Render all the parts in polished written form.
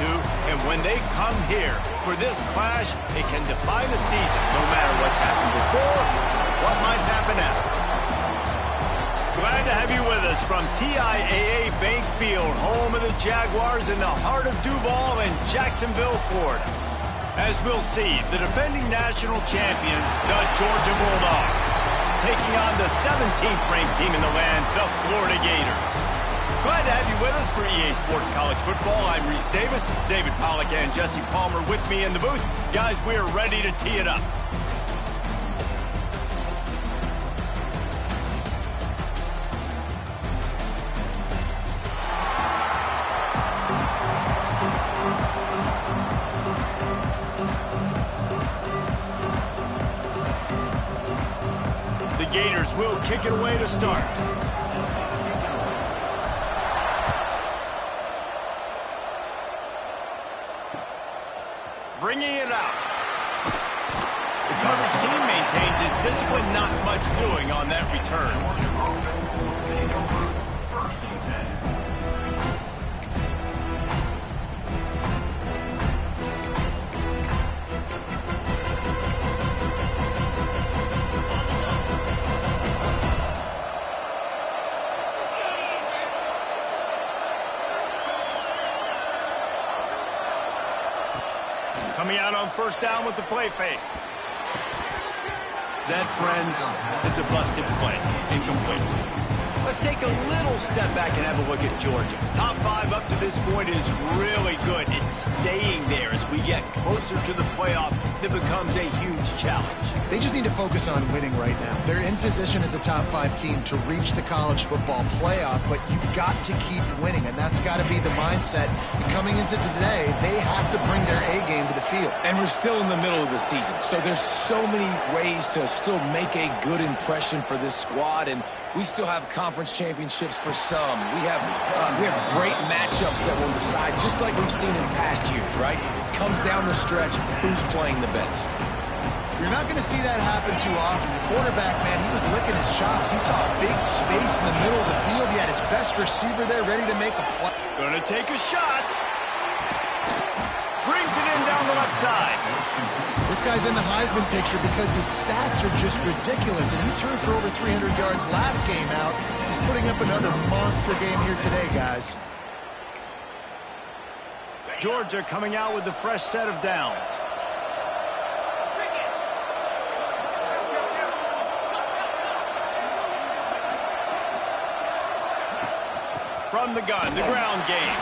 two, and when they come here for this clash, it can define a season, no matter what's happened before or what might happen after. Glad to have you with us from TIAA Bank Field, home of the Jaguars in the heart of Duval and Jacksonville, Florida. As we'll see, the defending national champions, the Georgia Bulldogs, taking on the 17th ranked team in the land, the Florida Gators. Glad to have you with us for EA Sports College Football. I'm Reese Davis, David Pollack and Jesse Palmer with me in the booth. Guys, we're ready to tee it up. The Gators will kick it away to start. Bringing it out. The coverage team maintains his discipline, not much doing on that return. Coming out on first down with the play fake. That, friends, is a busted play. Incomplete. Let's take a little step back and have a look at Georgia. Top 5 up to this point is really good. It's staying there as we get closer to the playoff. That becomes a huge challenge. They just need to focus on winning right now. They're in position as a top 5 team to reach the college football playoff, but you've got to keep winning, and that's got to be the mindset. And coming into today, they have to bring their A game to the field. And we're still in the middle of the season, so there's so many ways to still make a good impression for this squad, and we still have conference championships for some. We have great matchups that will decide, just like we've seen in past years, right? Comes down the stretch, who's playing the best. You're not going to see that happen too often. The quarterback, man, he was licking his chops. He saw a big space in the middle of the field. He had his best receiver there ready to make a play. Gonna take a shot. Brings it in down the left side. This guy's in the Heisman picture because his stats are just ridiculous, and he threw for over 300 yards last game out. He's putting up another monster game here today, guys. Georgia coming out with a fresh set of downs. From the gun, the ground game.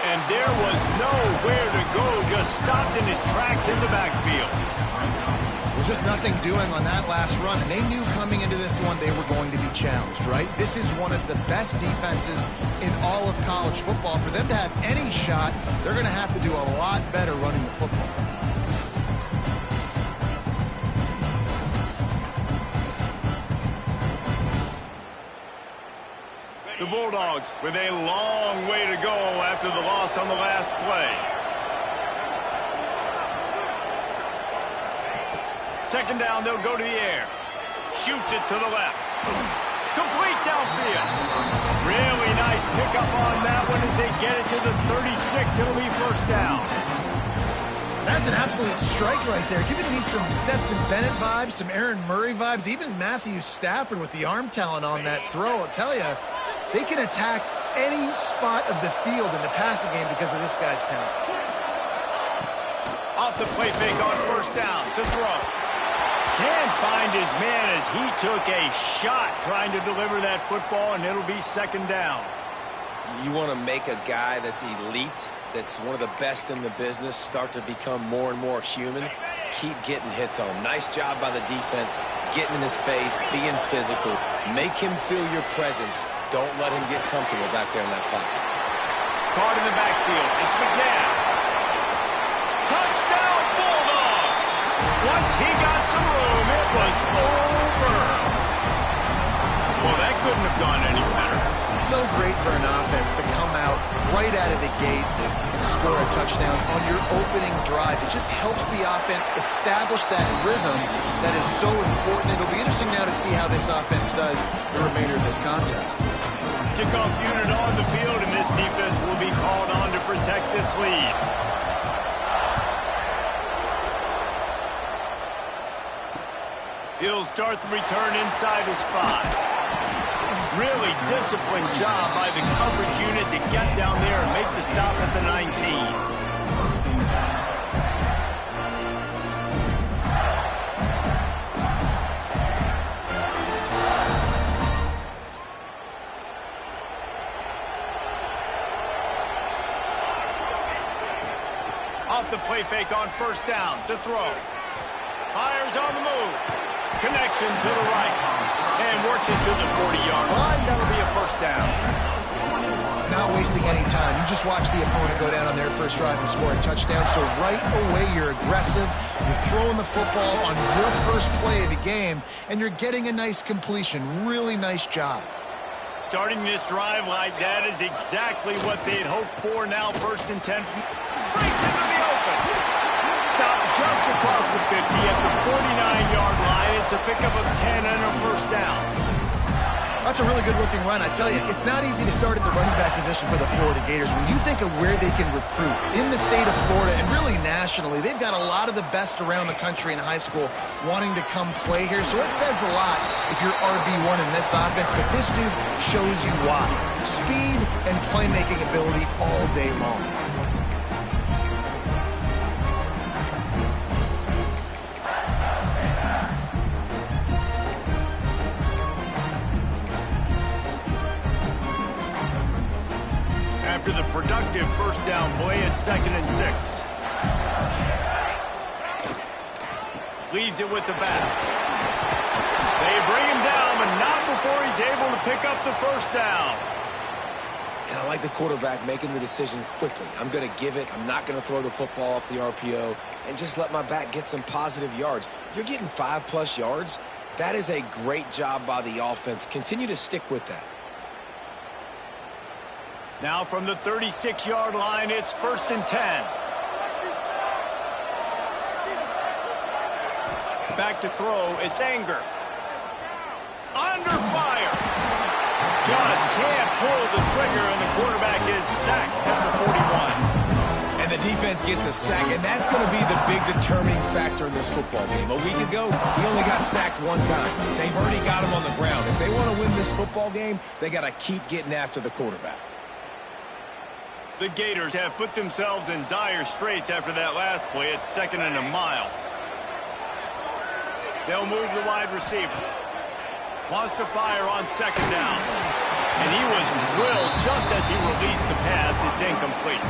And there was nowhere to go, just stopped in his tracks in the backfield. Well, just nothing doing on that last run, and they knew coming into this one they were going to be challenged, right? This is one of the best defenses in all of college football. For them to have any shot, they're going to have to do a lot better running the football. The Bulldogs with a long way to go after the loss on the last play. Second down, they'll go to the air. Shoots it to the left. Complete downfield. Really nice pickup on that one as they get it to the 36. It'll be first down. That's an absolute strike right there. Giving me some Stetson Bennett vibes, some Aaron Murray vibes, even Matthew Stafford with the arm talent on that throw. I'll tell you, they can attack any spot of the field in the passing game because of this guy's talent. Off the play fake on first down to throw. Can't find his man as he took a shot trying to deliver that football, and it'll be second down. You want to make a guy that's elite, that's one of the best in the business, start to become more and more human. Keep getting hits on him. Nice job by the defense, getting in his face, being physical. Make him feel your presence. Don't let him get comfortable back there in that pocket. Caught in the backfield. It's McNabb. Touchdown, Bulldogs! Once he got some room, it was over. Well, that couldn't have gone any better. It's so great for an offense to come out right out of the gate and score a touchdown on your opening drive. It just helps the offense establish that rhythm that is so important. It'll be interesting now to see how this offense does the remainder of this contest. Kickoff unit on the field, and this defense will will be called on to protect this lead. He'll start the return inside his 5. Really disciplined job by the coverage unit to get down there and make the stop at the 19. Off the play fake on first down to throw. Fires on the move. Connection to the right. And works it to the 40-yard line. That'll be a first down. Not wasting any time. You just watch the opponent go down on their first drive and score a touchdown. So right away, you're aggressive. You're throwing the football on your first play of the game, and you're getting a nice completion. Really nice job. Starting this drive like that is exactly what they'd hoped for. Now first and 10. Breaks into the open. Stop just across the 50 at the 49-yard line. It's a pickup of 10 and a first down. That's a really good-looking run. I tell you, it's not easy to start at the running back position for the Florida Gators. When you think of where they can recruit in the state of Florida and really nationally, they've got a lot of the best around the country in high school wanting to come play here. So it says a lot if you're RB1 in this offense, but this dude shows you why. Speed and playmaking ability all day long. After the productive first down play, it's 2nd and 6. Leaves it with the back. They bring him down, but not before he's able to pick up the first down. And I like the quarterback making the decision quickly. I'm going to give it. I'm not going to throw the football off the RPO and just let my back get some positive yards. You're getting 5+ yards. That is a great job by the offense. Continue to stick with that. Now from the 36-yard line, it's 1st and 10. Back to throw, it's Anger. Under fire. Just can't pull the trigger, and the quarterback is sacked at the 41. And the defense gets a sack, and that's going to be the big determining factor in this football game. A week ago, he only got sacked 1 time. They've already got him on the ground. If they want to win this football game, they got to keep getting after the quarterback. The Gators have put themselves in dire straits after that last play. It's 2nd and a mile. They'll move the wide receiver. Wants to fire on 2nd down. And he was drilled just as he released the pass. It's incomplete.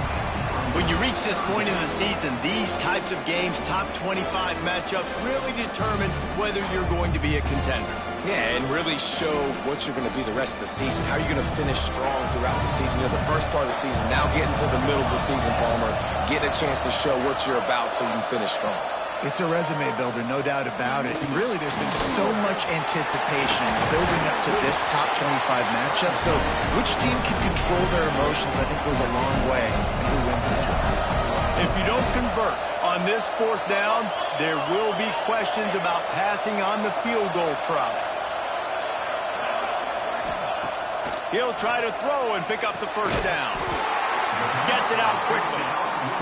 When you reach this point in the season, these types of games, top 25 matchups, really determine whether you're going to be a contender. Yeah, and really show what you're going to be the rest of the season. How are you going to finish strong throughout the season? You know, the first part of the season, now getting to the middle of the season, Palmer, getting a chance to show what you're about so you can finish strong. It's a resume builder, no doubt about it. And really, there's been so much anticipation building up to this top 25 matchup. So which team can control their emotions, I think, goes a long way in who wins this one. If you don't convert on this 4th down, there will be questions about passing on the field goal try. He'll try to throw and pick up the first down. Gets it out quickly.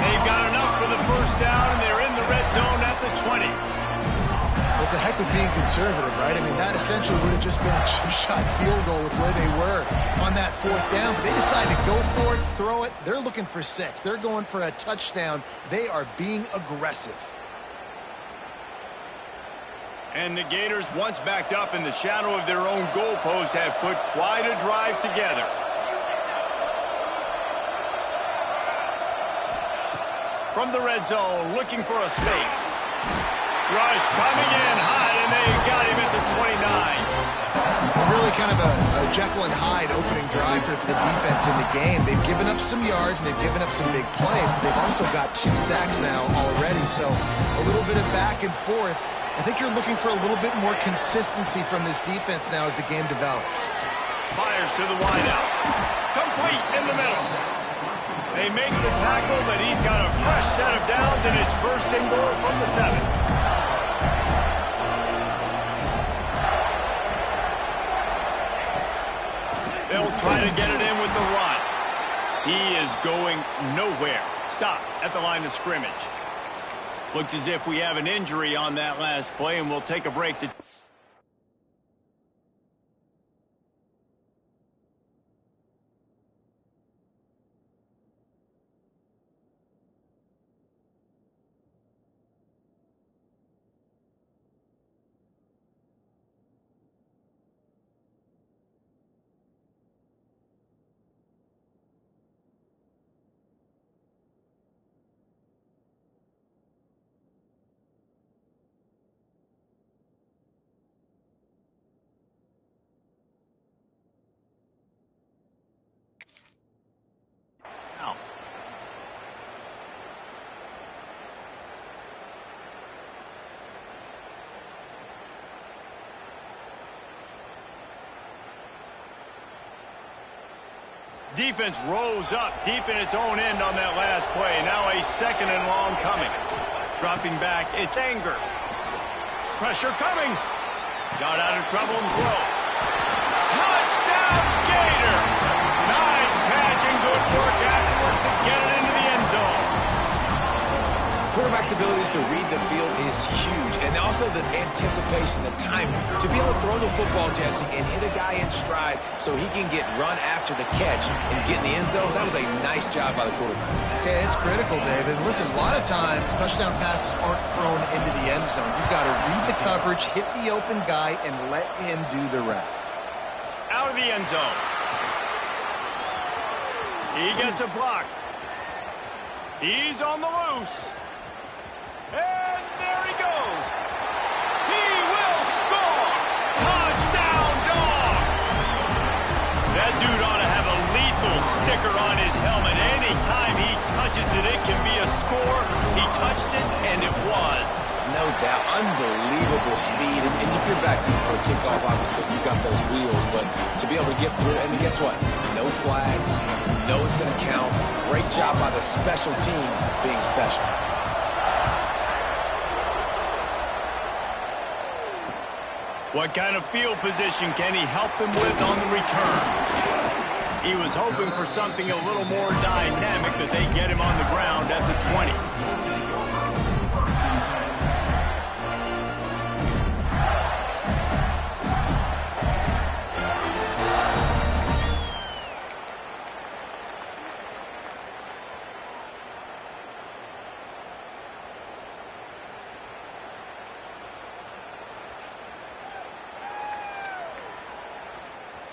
They've got enough for the first down, and they're in the red zone at the 20. Well, it's a heck of being conservative, right? I mean, that essentially would have just been a chip-shot field goal with where they were on that 4th down. But they decided to go for it, throw it. They're looking for 6. They're going for a touchdown. They are being aggressive. And the Gators, once backed up in the shadow of their own goalpost, have put quite a drive together. From the red zone, looking for a space. Rush coming in high, and they got him at the 29. Really kind of a Jekyll and Hyde opening drive here for the defense in the game. They've given up some yards, and they've given up some big plays, but they've also got 2 sacks now already. So a little bit of back and forth. I think you're looking for a little bit more consistency from this defense now as the game develops. Fires to the wideout. Complete in the middle. They make the tackle, but he's got a fresh set of downs, and it's 1st and goal from the 7. They'll try to get it in with the run. He is going nowhere. Stop at the line of scrimmage. Looks as if we have an injury on that last play, and we'll take a break to... Defense rose up deep in its own end on that last play. Now a second and long coming. Dropping back, it's Anger. Pressure coming. Got out of trouble and throws. Touchdown, Gator! Nice catch and good work afterwards to get it into the end zone. Quarterback's abilities to read the field is huge, and also the anticipation, the time to be able to throw the football, Jesse, and hit a guy in stride so he can get run after the catch and get in the end zone. That was a nice job by the quarterback. Yeah, it's critical, David. Listen, a lot of times touchdown passes aren't thrown into the end zone. You've got to read the coverage, hit the open guy, and let him do the rest. Out of the end zone. He gets a block. He's on the loose. And there he goes. He will score. Touchdown, Dogs. That dude ought to have a lethal sticker on his helmet. Anytime he touches it, it can be a score. He touched it, and it was. No doubt. Unbelievable speed. And if you're back deep for a kickoff, obviously, you've got those wheels. But to be able to get through, and guess what? No flags. No, it's going to count. Great job by the special teams being special. What kind of field position can he help them with on the return? He was hoping for something a little more dynamic, but they get him on the ground at the 20.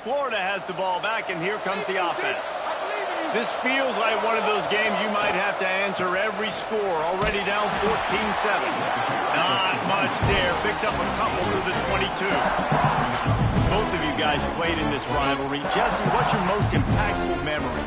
Florida has the ball back, and here comes the offense. This feels like one of those games you might have to answer every score. Already down 14-7. Not much there. Picks up a couple to the 22. Both of you guys played in this rivalry. Jesse, what's your most impactful memory?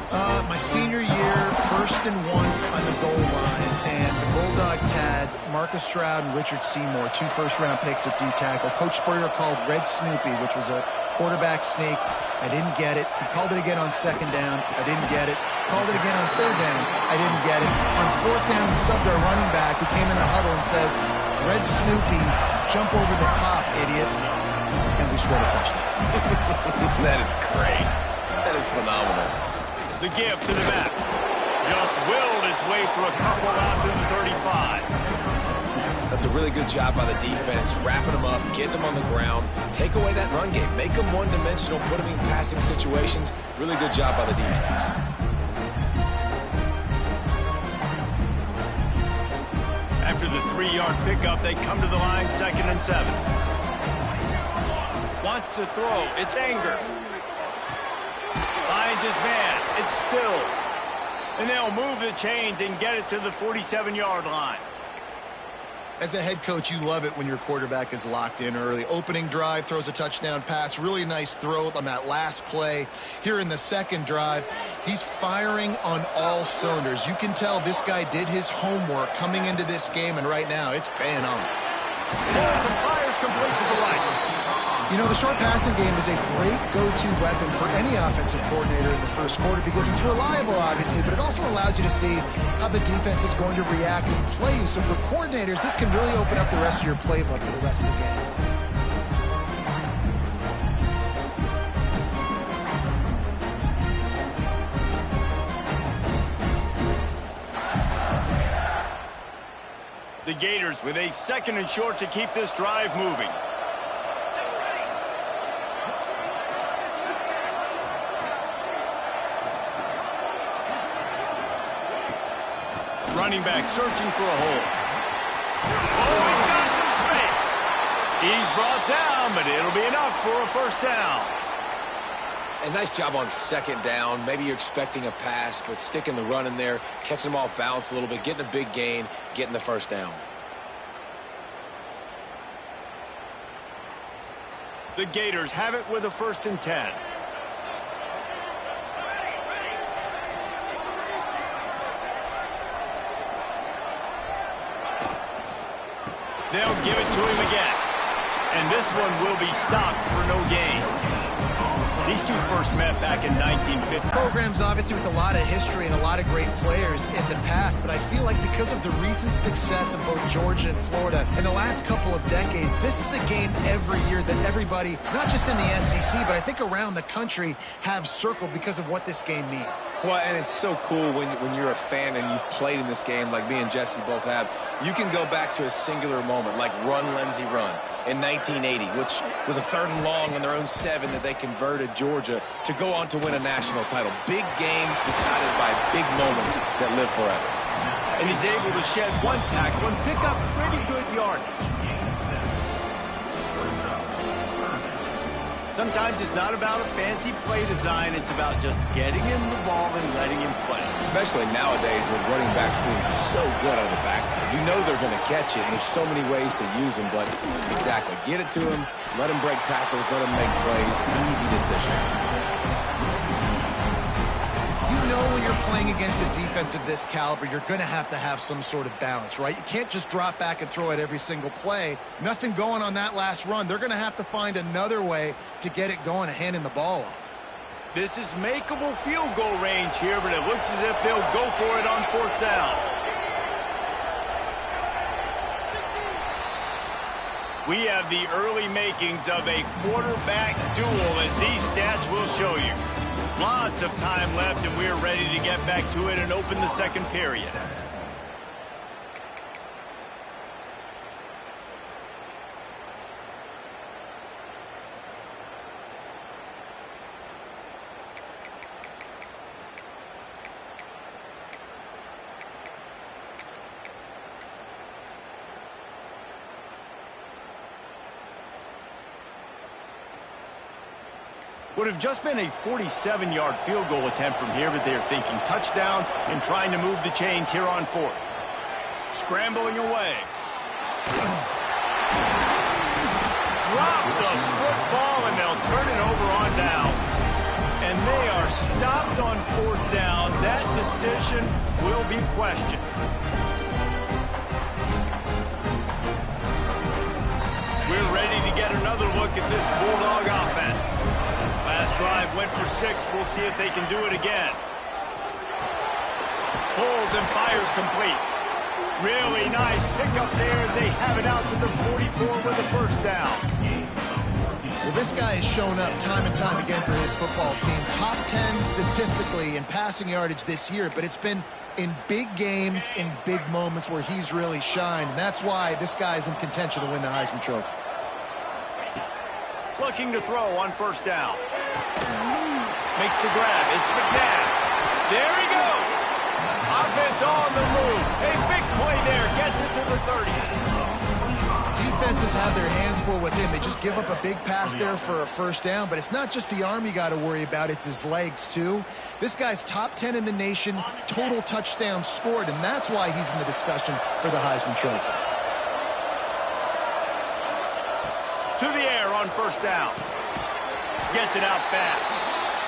My senior year, 1st and 1 on the goal line, and the Bulldogs had Marcus Stroud and Richard Seymour, 2 first-round picks at D tackle. Coach Spurrier called Red Snoopy, which was a quarterback sneak. I didn't get it. He called it again on 2nd down. I didn't get it. Called it again on 3rd down. I didn't get it. On 4th down, he subbed our running back who came in the huddle and says, Red Snoopy, jump over the top, idiot. And we scored a touchdown. That is great. That is phenomenal. The gift to the back. Just willed his way for a couple out to the 35. That's a really good job by the defense, wrapping them up, getting them on the ground, take away that run game, make them one-dimensional, put them in passing situations. Really good job by the defense. After the 3-yard pickup, they come to the line, 2nd and 7. Wants to throw. It's Anger. Finds his man. It's Stills. And they'll move the chains and get it to the 47-yard line. As a head coach, you love it when your quarterback is locked in early. Opening drive, throws a touchdown pass. Really nice throw on that last play. Here in the 2nd drive, he's firing on all cylinders. You can tell this guy did his homework coming into this game, and right now it's paying off. Balls and fires complete to the right. You know, the short passing game is a great go-to weapon for any offensive coordinator in the first quarter because it's reliable, obviously, but it also allows you to see how the defense is going to react and play. So for coordinators, this can really open up the rest of your playbook for the rest of the game. The Gators with a 2nd and short to keep this drive moving. Running back searching for a hole. Oh, he's got some space. He's brought down, but it'll be enough for a first down. A nice job on 2nd down. Maybe you're expecting a pass, but sticking the run in there, catching them off balance a little bit, getting a big gain, getting the first down. The Gators have it with a 1st and 10. They'll give it to him again. And this one will be stopped for no gain. These two first met back in 1950. Programs obviously with a lot of history and a lot of great players in the past, but I feel like because of the recent success of both Georgia and Florida in the last couple of decades, this is a game every year that everybody, not just in the SEC, but I think around the country, have circled because of what this game means. Well, and it's so cool when you're a fan and you've played in this game like me and Jesse both have. You can go back to a singular moment like Run, Lindsey, Run in 1980, which was a 3rd and long on their own 7 that they converted Georgia to go on to win a national title. Big games decided by big moments that live forever. And he's able to shed one tackle and pick up pretty good yardage. Sometimes it's not about a fancy play design. It's about just getting him the ball and letting him play. Especially nowadays with running backs being so good out of the backfield. You know they're going to catch it, and there's so many ways to use them. But exactly, get it to him, let him break tackles, let him make plays. Easy decision. You know when you're playing against a defense of this caliber, you're going to have some sort of balance, right? You can't just drop back and throw it every single play. Nothing going on that last run. They're going to have to find another way to get it going and handing the ball off. This is makeable field goal range here, but it looks as if they'll go for it on 4th down. We have the early makings of a quarterback duel, as these stats will show you. Lots of time left, and we're ready to get back to it and open the 2nd period. Would have just been a 47-yard field goal attempt from here, but they're thinking touchdowns and trying to move the chains here on 4th. Scrambling away. Drop the football, and they'll turn it over on downs. And they are stopped on 4th down. That decision will be questioned. We're ready to get another look at this Bulldog offense. Last drive went for 6. We'll see if they can do it again. Pulls and fires complete. Really nice pickup there as they have it out to the 44 with a 1st down. Well, this guy has shown up time and time again for his football team. Top 10 statistically in passing yardage this year, but it's been in big games, in big moments where he's really shined. And that's why this guy is in contention to win the Heisman Trophy. Looking to throw on 1st down. Makes the grab. It's McNabb. There he goes. Offense on the move. A big play there. Gets it to the 30. Defenses have their hands full with him. They just give up a big pass there for a 1st down, but it's not just the arm you got to worry about. It's his legs, too. This guy's top 10 in the nation, total touchdowns scored, and that's why he's in the discussion for the Heisman Trophy. To the air on 1st down. Gets it out fast.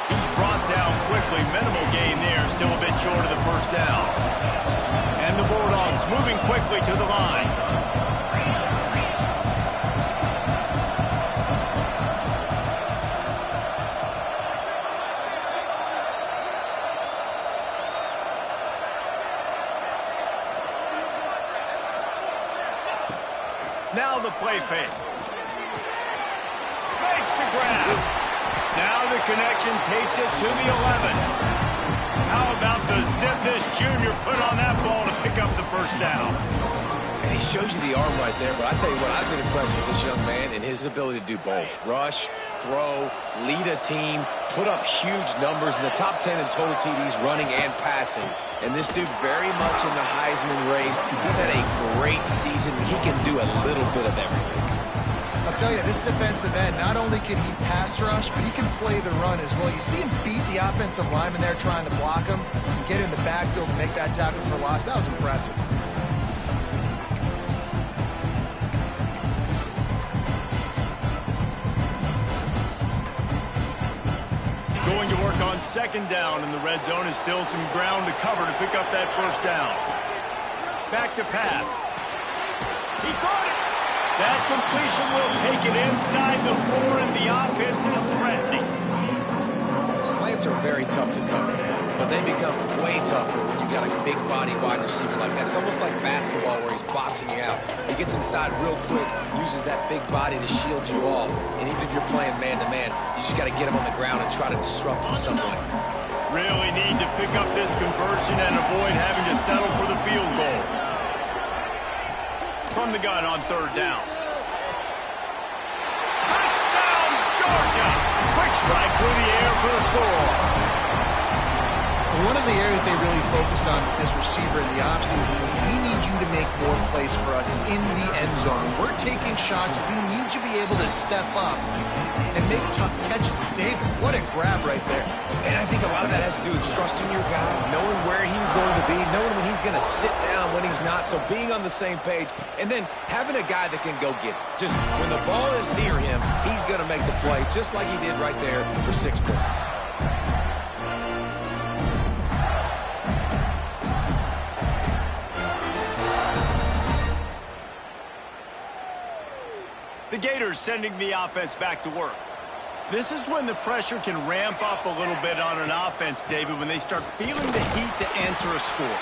He's brought down quickly. Minimal gain there. Still a bit short of the 1st down. And the Bulldogs moving quickly to the line. Now the play fake. Makes the grab. Now the connection takes it to the 11. How about the zip this junior put on that ball to pick up the 1st down? And he shows you the arm right there, but I tell you what, I've been impressed with this young man and his ability to do both. Rush, throw, lead a team, put up huge numbers in the top 10 in total TDs, running and passing. And this dude very much in the Heisman race. He's had a great season. He can do a little bit of everything. I'll tell you, this defensive end, not only can he pass rush, but he can play the run as well. You see him beat the offensive lineman there trying to block him and get in the backfield and make that tackle for loss. That was impressive. Going to work on second down in the red zone is still some ground to cover to pick up that first down. Back to pass. He caught it. That completion will take it inside the 4, and the offense is threatening. Slants are very tough to cover, but they become way tougher when you got a big body wide receiver like that. It's almost like basketball where he's boxing you out. He gets inside real quick, uses that big body to shield you off. And even if you're playing man-to-man, you just got to get him on the ground and try to disrupt him some way. Really need to pick up this conversion and avoid having to settle for the field goal. From the gun on third down. Touchdown, Georgia! Quick strike through the air for the score. One of the areas they really focused on with this receiver in the offseason was we need you to make more plays for us in the end zone. We're taking shots. We need you to be able to step up and make tough catches. David, what a grab right there. And I think a lot of that has to do with trusting your guy, knowing where he's going to be, knowing when he's going to sit down, when he's not. So being on the same page, and then having a guy that can go get it. Just when the ball is near him, he's going to make the play, just like he did right there for 6 points. The Gators sending the offense back to work. This is when the pressure can ramp up a little bit on an offense, David, when they start feeling the heat to answer a score.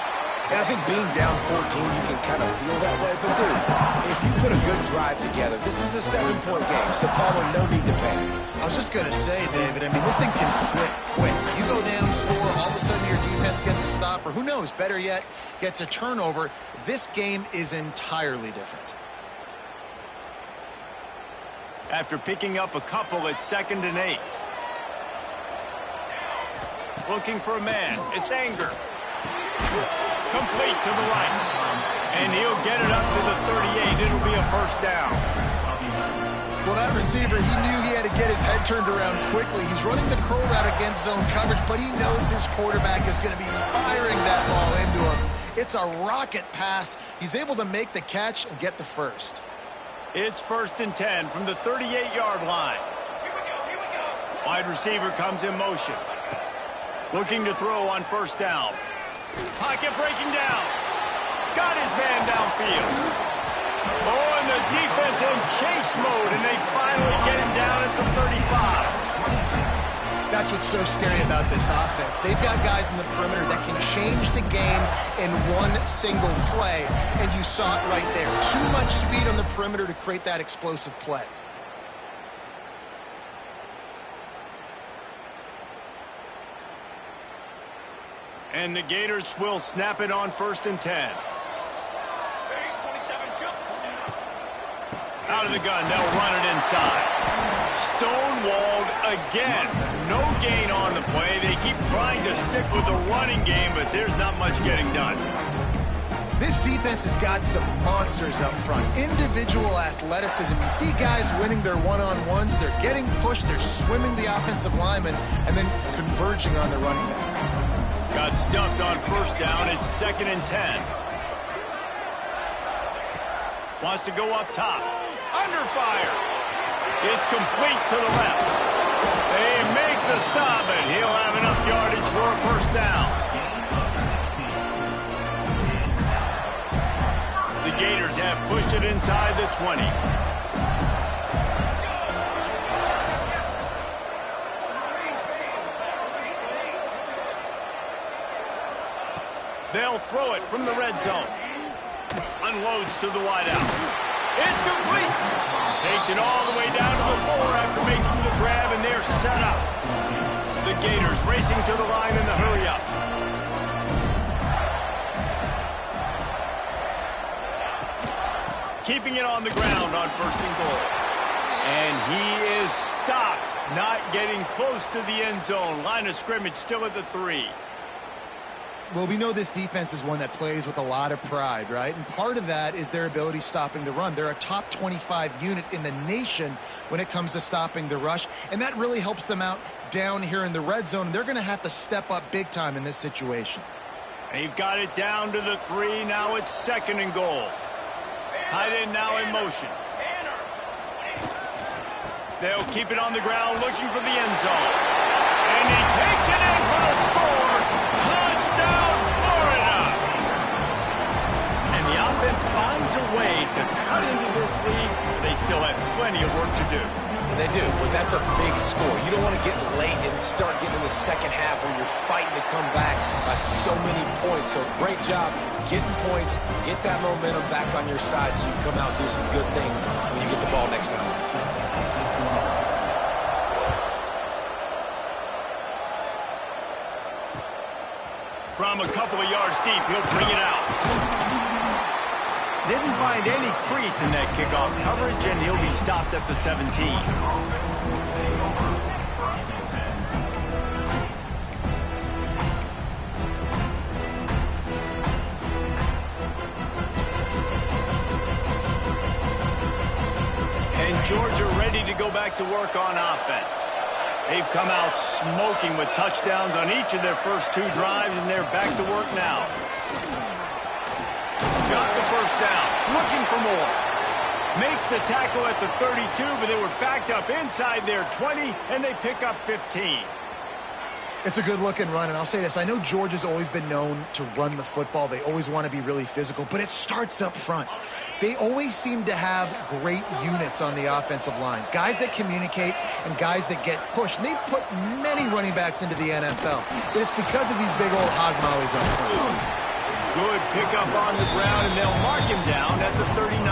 And I think being down 14, you can kind of feel that way. But, dude, if you put a good drive together, this is a 7-point game, so Palmer, no need to panic. I was just going to say, David, I mean, this thing can flip quick. You go down, score, all of a sudden your defense gets a stop, or who knows, better yet, gets a turnover. This game is entirely different. After picking up a couple at 2nd and 8. Looking for a man. It's Anger. Complete to the right. And he'll get it up to the 38. It'll be a first down. Well, that receiver, he knew he had to get his head turned around quickly. He's running the curl route against zone coverage, but he knows his quarterback is going to be firing that ball into him. It's a rocket pass. He's able to make the catch and get the first. It's 1st and 10 from the 38-yard line. Wide receiver comes in motion. Looking to throw on first down. Pocket breaking down. Got his man downfield. Oh, and the defense in chase mode, and they finally get him down at the 35. That's what's so scary about this offense. They've got guys in the perimeter that can change the game in one single play, and you saw it right there. Too much speed on the perimeter to create that explosive play. And the Gators will snap it on 1st and 10. Out of the gun, they'll run it inside. Stonewalled again. No gain on the play. They keep trying to stick with the running game, but there's not much getting done. This defense has got some monsters up front. Individual athleticism. You see guys winning their one-on-ones. They're getting pushed. They're swimming the offensive lineman and then converging on the running back. Got stuffed on first down. It's 2nd and 10. Wants to go up top. Under fire. It's complete to the left. They make the stop, and he'll have enough yardage for a first down. The Gators have pushed it inside the 20. They'll throw it from the red zone. Unloads to the wideout. It's complete. Takes it all the way down to the 4 after making the grab, and they're set up. The Gators racing to the line in the hurry-up. keeping it on the ground on 1st and goal. And he is stopped, not getting close to the end zone. Line of scrimmage still at the 3. Well, we know this defense is one that plays with a lot of pride, right? And part of that is their ability stopping the run. They're a top 25 unit in the nation when it comes to stopping the rush, and that really helps them out down here in the red zone. They're going to have to step up big time in this situation. They've got it down to the 3. Now it's 2nd and goal. Tight end now in motion. They'll keep it on the ground looking for the end zone. And he takes it in for the score. Touchdown, Florida! And the offense finds a way to cut into this lead. They still have plenty of work to do. They do, but that's a big score. You don't want to get late and start getting in the second half where you're fighting to come back by so many points. So great job getting points, get that momentum back on your side so you can come out and do some good things when you get the ball next time. From a couple of yards deep, he'll bring it out. Didn't find any crease in that kickoff coverage, and he'll be stopped at the 17. And Georgia ready to go back to work on offense. They've come out smoking with touchdowns on each of their first 2 drives, and they're back to work now. Got the first down, looking for more. Makes the tackle at the 32, but they were backed up inside their 20, and they pick up 15. It's a good-looking run, and I'll say this. I know Georgia's always been known to run the football. They always want to be really physical, but it starts up front. They always seem to have great units on the offensive line. Guys that communicate and guys that get pushed. And they've put many running backs into the NFL, but it's because of these big old hog mollies up front. Good pickup on the ground, and they'll mark him down at the 39.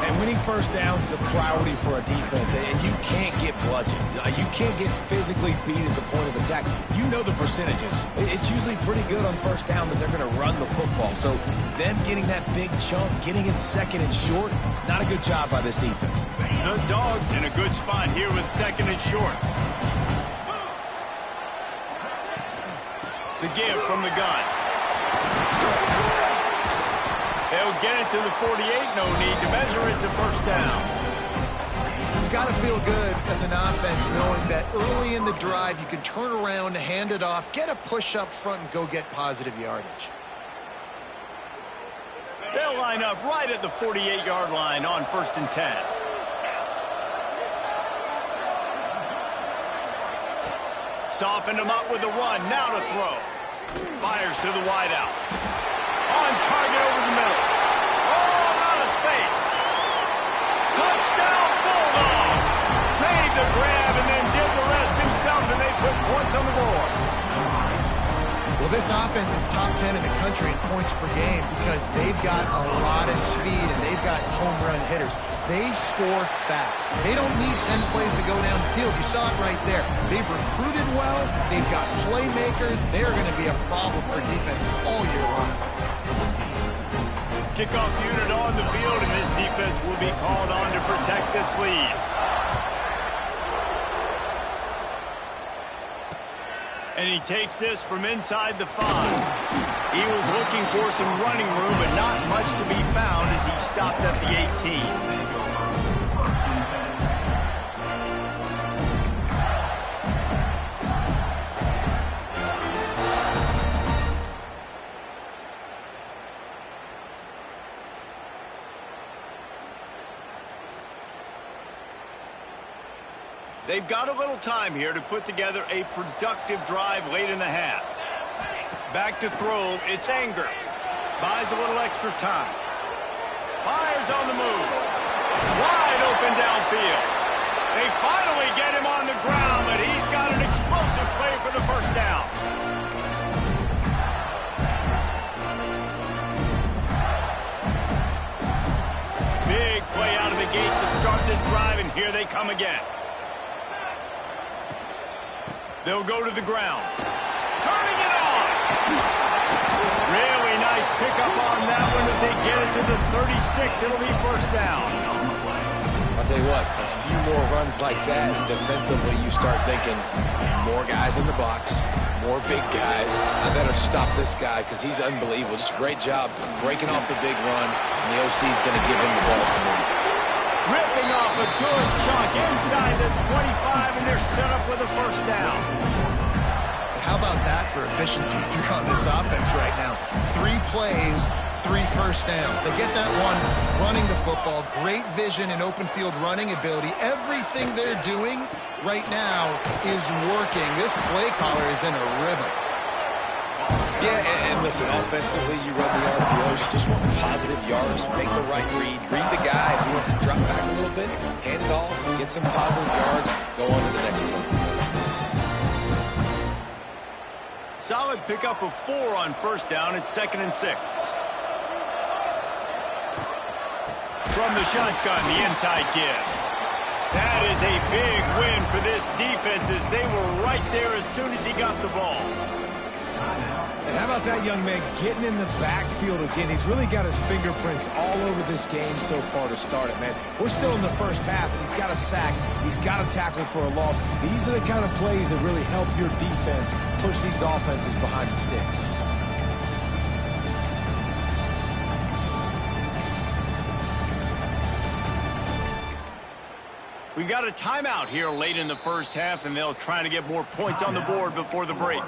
And winning first downs is a priority for a defense, and you can't get bludgeoned. You can't get physically beat at the point of attack. You know the percentages. It's usually pretty good on first down that they're going to run the football. So them getting that big chunk, getting it 2nd and short, not a good job by this defense. The Dogs in a good spot here with 2nd and short. The give from the gun. They'll get it to the 48, no need to measure it to first down. It's got to feel good as an offense knowing that early in the drive you can turn around, hand it off, get a push up front, and go get positive yardage. They'll line up right at the 48-yard line on 1st and 10. Softened him up with a run, now to throw. Fires to the wideout. On target over the middle. Oh, out of space. Touchdown, Bulldogs. Made the grab and then did the rest himself, and they put points on the board. Well, this offense is top 10 in the country in points per game because they've got a lot of speed and they've got home run hitters. They score fast. They don't need 10 plays to go down the field. You saw it right there. They've recruited well. They've got playmakers. They are going to be a problem for defenses all year long. Kickoff unit on the field, and this defense will be called on to protect this lead. And he takes this from inside the 5. He was looking for some running room, but not much to be found as he stopped at the 18. They've got a little time here to put together a productive drive late in the half. Back to throw, it's Anger. Buys a little extra time. Fires on the move. Wide open downfield. They finally get him on the ground, but he's got an explosive play for the first down. Big play out of the gate to start this drive, and here they come again. They'll go to the ground. Turning it on! Really nice pickup on that one as they get it to the 36. It'll be first down. I'll tell you what, a few more runs like that, defensively you start thinking more guys in the box, more big guys. I better stop this guy because he's unbelievable. Just a great job breaking off the big run, and the OC is going to give him the ball some more. Ripping off a good chunk inside the 25, and they're set up with a first down. How about that for efficiency if you're on this offense right now? 3 plays, 3 first downs. They get that one running the football, great vision and open field running ability. Everything they're doing right now is working. This play caller is in a rhythm. Yeah, and listen, offensively, you run the RPOs. You just want positive yards, make the right read the guy. If he wants to drop back a little bit, hand it off, get some positive yards, go on to the next one. Solid pickup of 4 on first down. It's 2nd and 6. From the shotgun, the inside give. That is a big win for this defense as they were right there as soon as he got the ball. And how about that young man getting in the backfield again? He's really got his fingerprints all over this game so far to start it, man. We're still in the first half, and he's got a sack. He's got a tackle for a loss. These are the kind of plays that really help your defense push these offenses behind the sticks. We got a timeout here late in the first half, and they'll try to get more points on the board before the break.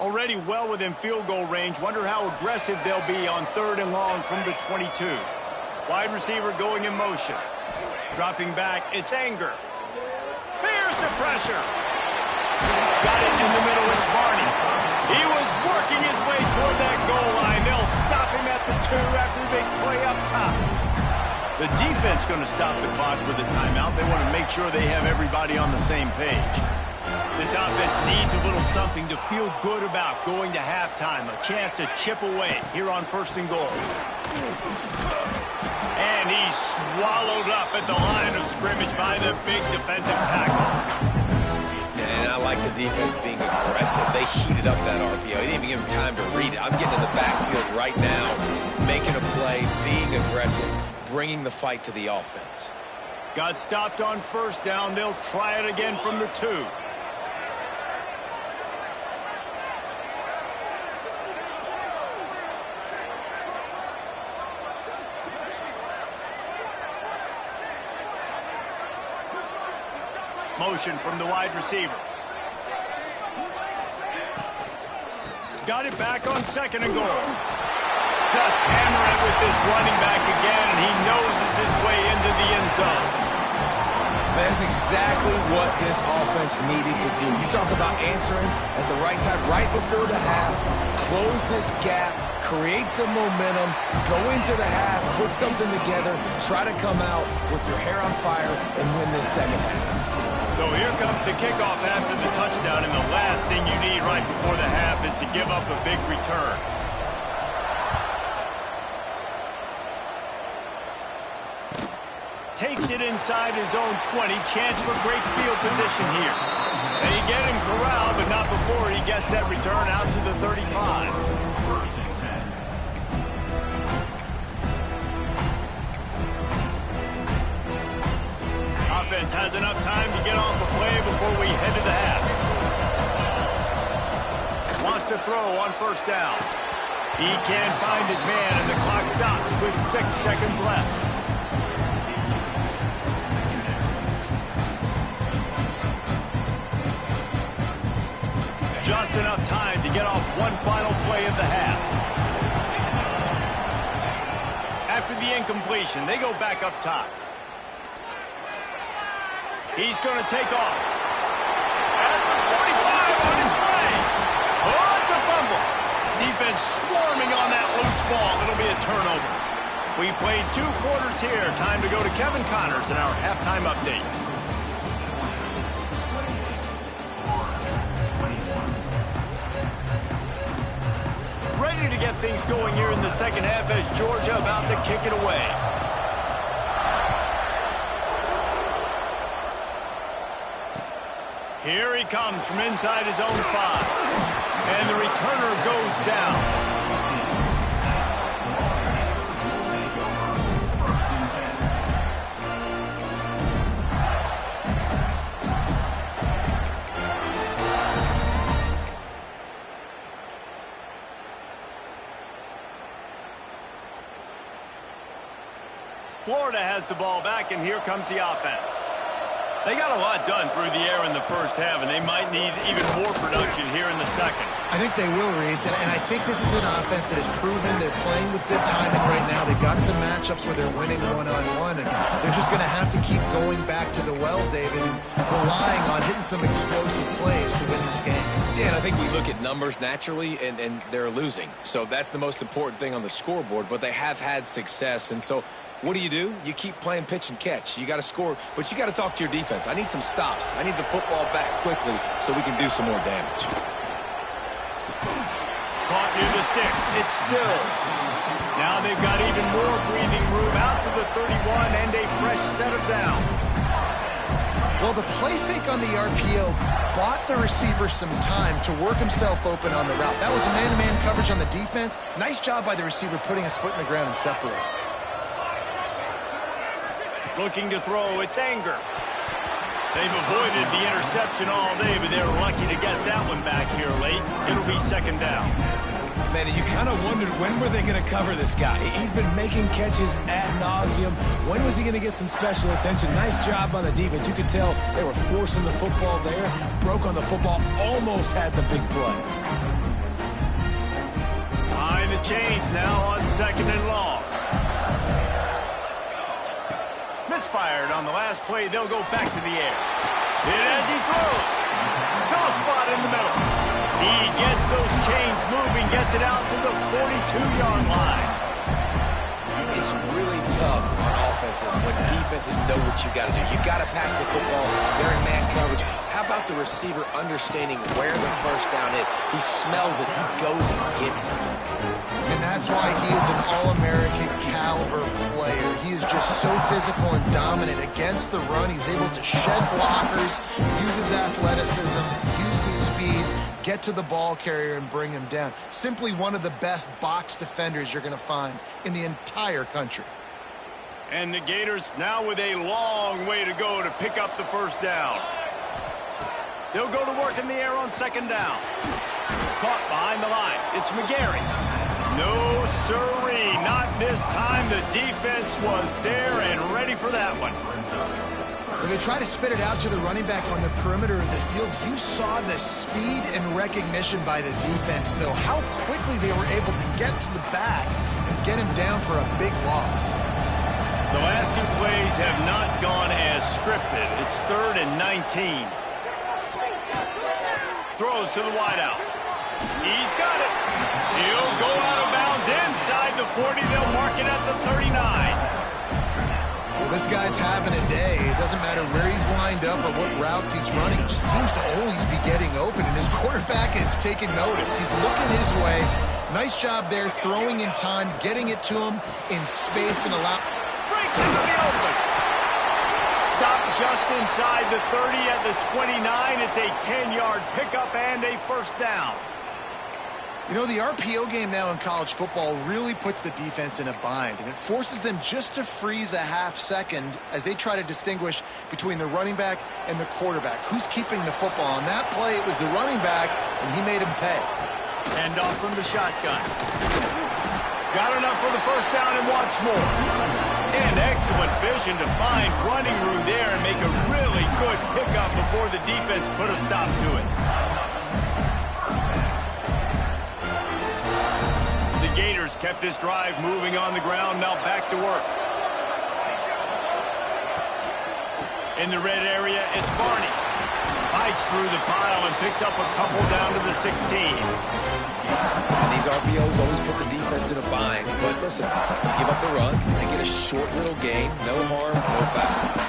Already well within field goal range. Wonder how aggressive they'll be on 3rd and long from the 22. Wide receiver going in motion. Dropping back, it's Anger. Here's the pressure. Got it in the middle, it's Barney. He was working his way toward that goal line. They'll stop him at the 2 after the big play up top. The defense going to stop the clock with a timeout. They want to make sure they have everybody on the same page. This offense needs a little something to feel good about going to halftime. A chance to chip away here on 1st and goal. And he's swallowed up at the line of scrimmage by the big defensive tackle. And I like the defense being aggressive. They heated up that RPO. He didn't even give him time to read it. I'm getting in the backfield right now, making a play, being aggressive, bringing the fight to the offense. Got stopped on 1st down. They'll try it again from the 2. Motion from the wide receiver. Got it back on 2nd and goal. Just hammer it with this running back again, and he noses his way into the end zone. That's exactly what this offense needed to do. You talk about answering at the right time, right before the half, close this gap, create some momentum, go into the half, put something together, try to come out with your hair on fire and win this second half. So here comes the kickoff after the touchdown, and the last thing you need right before the half is to give up a big return. Takes it inside his own 20. Chance for great field position here. They get him corralled, but not before he gets that return out to the 35. Offense has enough time to get off a play before we head to the half. Wants to throw on 1st down. He can't find his man, and the clock stops with 6 seconds left. Just enough time to get off one final play of the half. After the incompletion, they go back up top. He's going to take off. At the 45 on his way. Oh, it's a fumble. Defense swarming on that loose ball. It'll be a turnover. We've played 2 quarters here. Time to go to Kevin Connors in our halftime update. Ready to get things going here in the second half as Georgia about to kick it away. Here he comes from inside his own 5. And the returner goes down. Florida has the ball back, and here comes the offense. They got a lot done through the air in the first half, and they might need even more production here in the second. I think they will, Reese, and I think this is an offense that has proven they're playing with good timing right now. They've got some matchups where they're winning one-on-one, and they're just going to have to keep going back to the well, David, and relying on hitting some explosive plays to win this game. Yeah, and I think we look at numbers naturally, and they're losing. So that's the most important thing on the scoreboard, but they have had success, and so what do? You keep playing pitch and catch. You got to score, but you got to talk to your defense. I need some stops. I need the football back quickly so we can do some more damage. Caught near the sticks. It stills. Now they've got even more breathing room out to the 31 and a fresh set of downs. Well, the play fake on the RPO bought the receiver some time to work himself open on the route. That was a man-to-man coverage on the defense. Nice job by the receiver putting his foot in the ground and separating. Looking to throw, it's Anger. They've avoided the interception all day, but they're lucky to get that one back here late. It'll be second down. Man, you kind of wondered when were they going to cover this guy. He's been making catches ad nauseum. When was he going to get some special attention? Nice job by the defense. You could tell they were forcing the football there. Broke on the football, almost had the big play. Behind the chains now on second and long. Misfired on the last play. They'll go back to the air. Hit as he throws. Soft spot in the middle. He gets those chains moving, gets it out to the 42-yard line. It's really tough on offenses when defenses know what you got to do. You got to pass the football. They're in man coverage. How about the receiver understanding where the first down is? He smells it. He goes and gets it. And that's why he is an All-American caliber player. He is just so physical and dominant against the run. He's able to shed blockers, use his athleticism, use his speed, get to the ball carrier and bring him down. Simply one of the best box defenders you're going to find in the entire country. And the Gators now with a long way to go to pick up the first down. They'll go to work in the air on second down. Caught behind the line. It's McGarry. No, sirree, not this time. The defense was there and ready for that one. When they try to spit it out to the running back on the perimeter of the field, you saw the speed and recognition by the defense, though. How quickly they were able to get to the back and get him down for a big loss. The last two plays have not gone as scripted. It's 3rd and 19. Throws to the wideout. He's got it. He'll go out of bounds inside the 40. They'll mark it at the 39. Well, this guy's having a day. It doesn't matter where he's lined up or what routes he's running. He just seems to always be getting open, and his quarterback is taking notice. He's looking his way. Nice job there, throwing in time, getting it to him in space and allow... Breaks into the open. Stop just inside the 30 at the 29. It's a 10-yard pickup and a first down. You know, the RPO game now in college football really puts the defense in a bind, and it forces them just to freeze a half second as they try to distinguish between the running back and the quarterback. Who's keeping the football? On that play, it was the running back, and he made him pay. Hand off from the shotgun. Got enough for the first down and wants more. And excellent vision to find running room there and make a really good pickup before the defense put a stop to it. The Gators kept this drive moving on the ground, now back to work. In the red area, it's Barney. Fights through the pile and picks up a couple down to the 16. And these RPOs always put the defense in a bind. But listen, give up the run, they get a short little gain, no harm, no foul.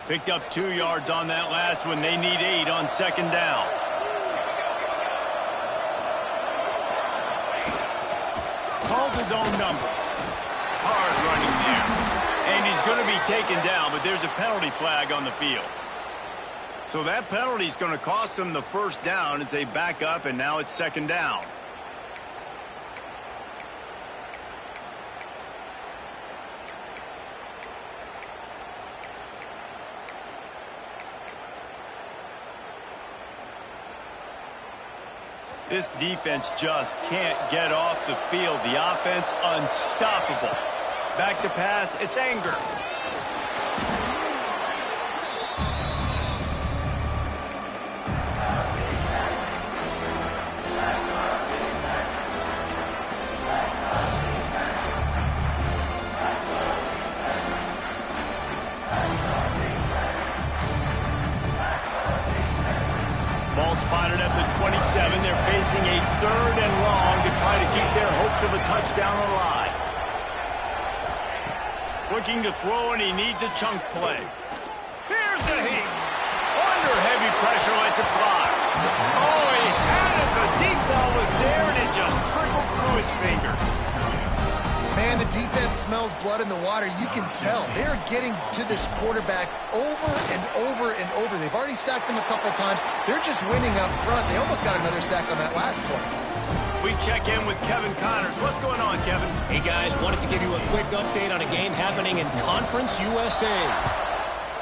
Picked up 2 yards on that last one. They need 8 on second down. Calls his own number. Hard running there. And he's going to be taken down, but there's a penalty flag on the field. So that penalty is going to cost them the first down as they back up, and now it's second down. This defense just can't get off the field. The offense unstoppable. Back to pass, it's Anger. Ball spotted at the 27. They're facing a third and long to try to keep their hopes of a touchdown alive. Looking to throw, and he needs a chunk play. Here's the heat. Under heavy pressure, lets it fly. Oh, he had it. The deep ball was there, and it just trickled through his fingers. Man, the defense smells blood in the water. You can tell. They're getting to this quarterback over and over and over. They've already sacked him a couple times. They're just winning up front. They almost got another sack on that last play. We check in with Kevin Connors. What's going on, Kevin? Hey, guys. Wanted to give you a quick update on a game happening in Conference USA.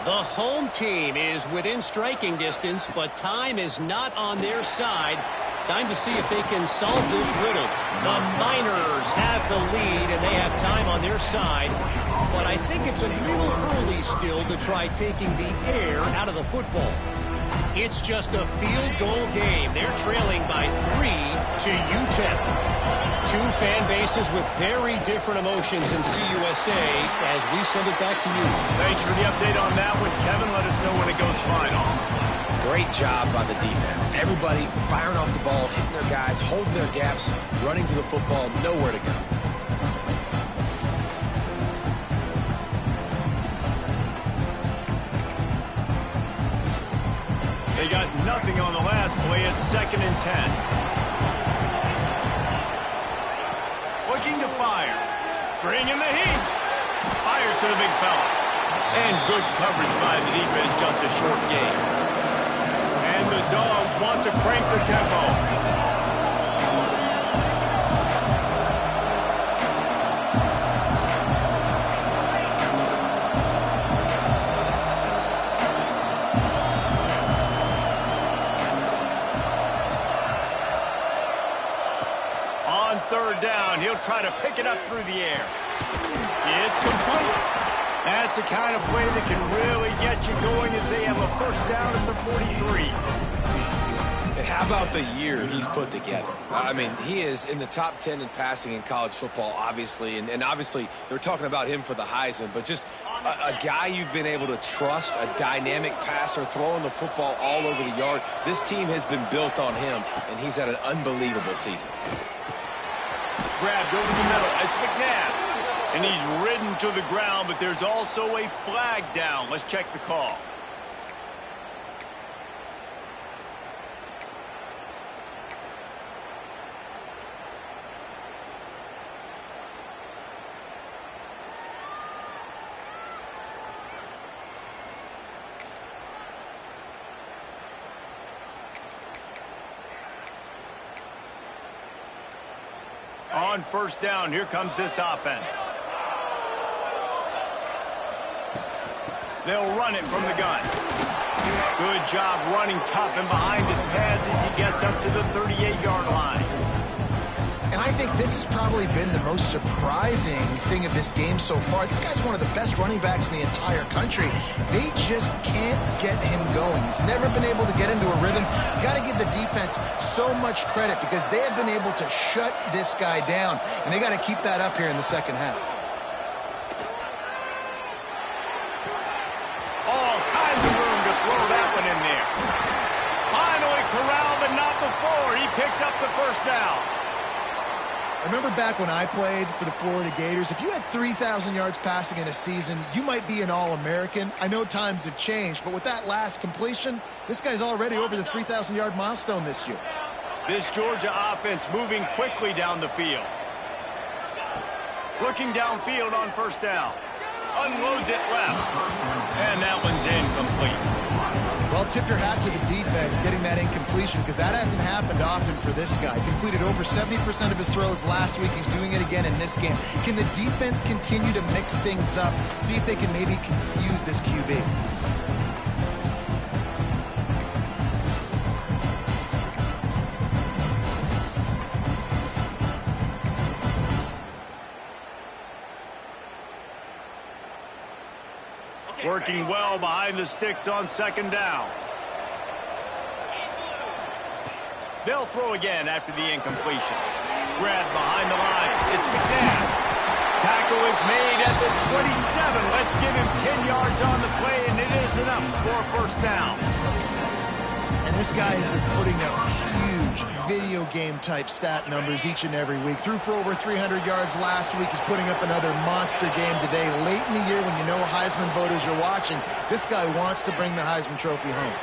The home team is within striking distance, but time is not on their side. Time to see if they can solve this riddle. The Miners have the lead, and they have time on their side. But I think it's a little early still to try taking the air out of the football. It's just a field goal game. They're trailing by 3 to UTEP. Two fan bases with very different emotions in CUSA as we send it back to you. Thanks for the update on that one, Kevin. Let us know when it goes final. Great job by the defense. Everybody firing off the ball, hitting their guys, holding their gaps, running to the football, nowhere to go. They got nothing on the last play. It's 2nd and 10. Looking to fire. Bring in the heat. Fires to the big fella. And good coverage by the defense, just a short game. And the Dogs want to crank the tempo. On third down, he'll try to pick it up through the air. It's complete. That's the kind of play that can really get you going as they have a first down at the 43. And how about the year he's put together? I mean, he is in the top 10 in passing in college football, obviously. And obviously, they're talking about him for the Heisman. But just a guy you've been able to trust, a dynamic passer, throwing the football all over the yard. This team has been built on him, and he's had an unbelievable season. Grabbed over the middle. It's McNabb. And he's ridden to the ground, but there's also a flag down. Let's check the call. On first down, here comes this offense. They'll run it from the gun. Good job running tough and behind his pads as he gets up to the 38-yard line. And I think this has probably been the most surprising thing of this game so far. This guy's one of the best running backs in the entire country. They just can't get him going. He's never been able to get into a rhythm. You got to give the defense so much credit because they have been able to shut this guy down, and they got to keep that up here in the second half. All kinds of room to throw that one in there. Finally corralled, but not before. He picks up the first down. I remember back when I played for the Florida Gators, if you had 3,000 yards passing in a season, you might be an All-American. I know times have changed, but with that last completion, this guy's already over the 3,000-yard milestone this year. This Georgia offense moving quickly down the field. Looking downfield on first down. Unloads it left. And that one's incomplete. Well, tip your hat to the defense getting that incompletion because that hasn't happened often for this guy. Completed over 70% of his throws last week. He's doing it again in this game. Can the defense continue to mix things up? See if they can maybe confuse this QB. Working well behind the sticks on second down. They'll throw again after the incompletion. Grabbed behind the line. It's McNabb. Tackle is made at the 27. Let's give him 10 yards on the play, and it is enough for a first down. And this guy has been putting up huge video game type stat numbers each and every week. Threw for over 300 yards last week. He's putting up another monster game today. Late in the year when you know Heisman voters are watching, this guy wants to bring the Heisman Trophy home.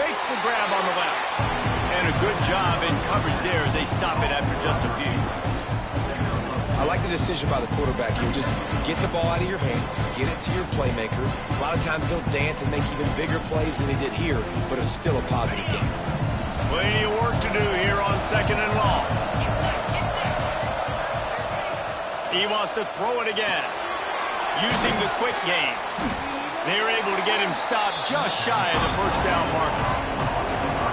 Fakes the grab on the left. And a good job in coverage there as they stop it after just a few. I like the decision by the quarterback here. Just get the ball out of your hands, get it to your playmaker. A lot of times he'll dance and make even bigger plays than he did here, but it was still a positive game. Plenty of work to do here on second and long. He wants to throw it again. Using the quick game. They're able to get him stopped just shy of the first down marker.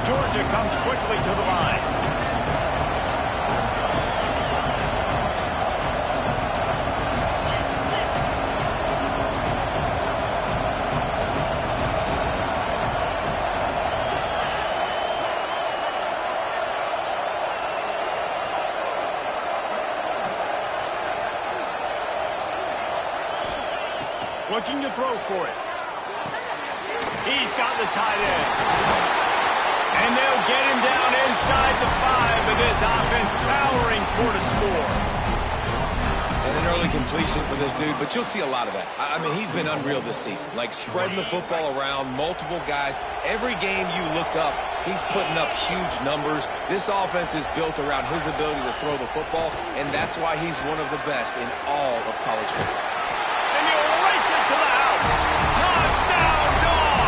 Georgia comes quickly to the line. Looking to throw for it. He's got the tight end. And they'll get him down inside the 5 with this offense powering toward a score. And an early completion for this dude, but you'll see a lot of that. I mean, he's been unreal this season. Like spreading the football around, multiple guys. Every game you look up, he's putting up huge numbers. This offense is built around his ability to throw the football, and that's why he's one of the best in all of college football. To the house. Touchdown, Dogs!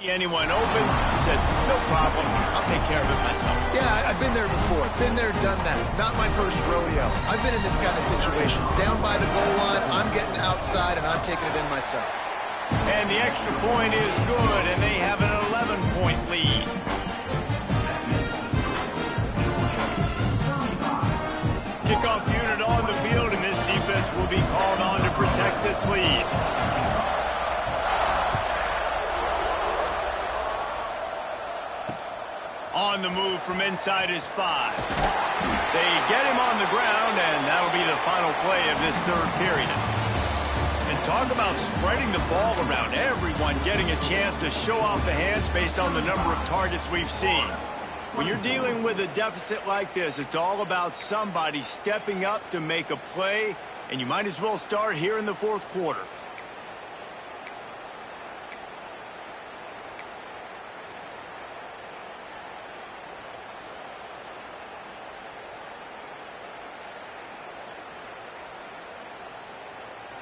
see anyone open, you said, no problem, I'll take care of it myself. Yeah, I've been there before. Been there, done that. Not my first rodeo. I've been in this kind of situation. Down by the goal line, I'm getting outside, and I'm taking it in myself. And the extra point is good, and they have an 11-point lead. Kickoff unit on the field, and this defense will be called on to protect this lead. On the move from inside his 5. They get him on the ground, and that'll be the final play of this third period. And talk about spreading the ball around, everyone getting a chance to show off the hands based on the number of targets we've seen. When you're dealing with a deficit like this, it's all about somebody stepping up to make a play, and you might as well start here in the fourth quarter.